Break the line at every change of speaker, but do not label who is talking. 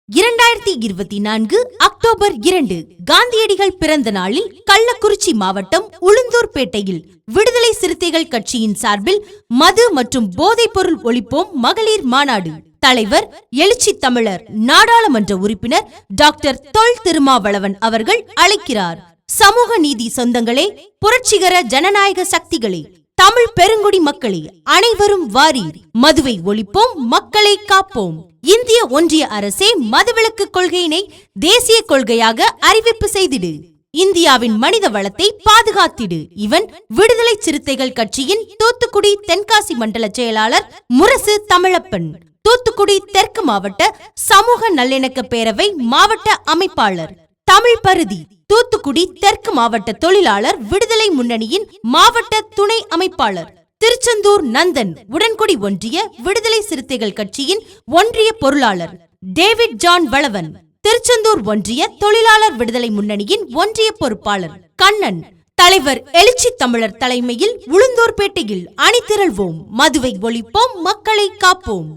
2024 October 2 காந்தியடிகள் பிறந்த நாளில் கள்ளக்குறிச்சி மாவட்டம் உளுந்தூர்பேட்டையில் விடுதலை சிறுத்தைகள் கட்சியின் சார்பில் மது மற்றும் போதைப்பொருள் ஒழிப்போம் மகளிர் மாநாடு. தலைவர் எழுச்சி தமிழர் நாடாளுமன்ற உறுப்பினர் டாக்டர் தொல் திருமாவளவன் அவர்கள் அழைக்கிறார். சமூக நீதி சொந்தங்களே, புரட்சிகர ஜனநாயக சக்திகளே, தமிழ் பெருங்குடி மக்களே, அனைவரும் வாரீர். மதுவை ஒழிப்போம், மக்களை காப்போம். இந்திய ஒன்றிய அரசே மதுவிலக்கு கொள்கையினை தேசிய கொள்கையாக அறிவிப்பு செய்திடு. இந்தியாவின் மனித வளத்தை பாதுகாத்திடு. இவன் விடுதலை சிறுத்தைகள் கட்சியின் தூத்துக்குடி தென்காசி மண்டல செயலாளர் முரசு தமிழப்பன், தூத்துக்குடி தெற்கு மாவட்ட சமூக நல்லிணக்க பேரவை மாவட்ட அமைப்பாளர் தமிழ் பருதி, தூத்துக்குடி தெற்கு மாவட்ட தொழிலாளர் விடுதலை முன்னணியின் மாவட்ட துணை அமைப்பாளர் திருச்செந்தூர் நந்தன், உடன்குடி ஒன்றிய விடுதலை சிறுத்தைகள் கட்சியின் ஒன்றிய பொருளாளர் டேவிட் ஜான் வளவன், திருச்செந்தூர் ஒன்றிய தொழிலாளர் விடுதலை முன்னணியின் ஒன்றிய பொறுப்பாளர் கண்ணன், தலைவர் எழுச்சி தமிழர் தலைமையில் உளுந்தூர்பேட்டையில் அணிதிரள்வோம். மதுவை ஒழிப்போம், மக்களை காப்போம்.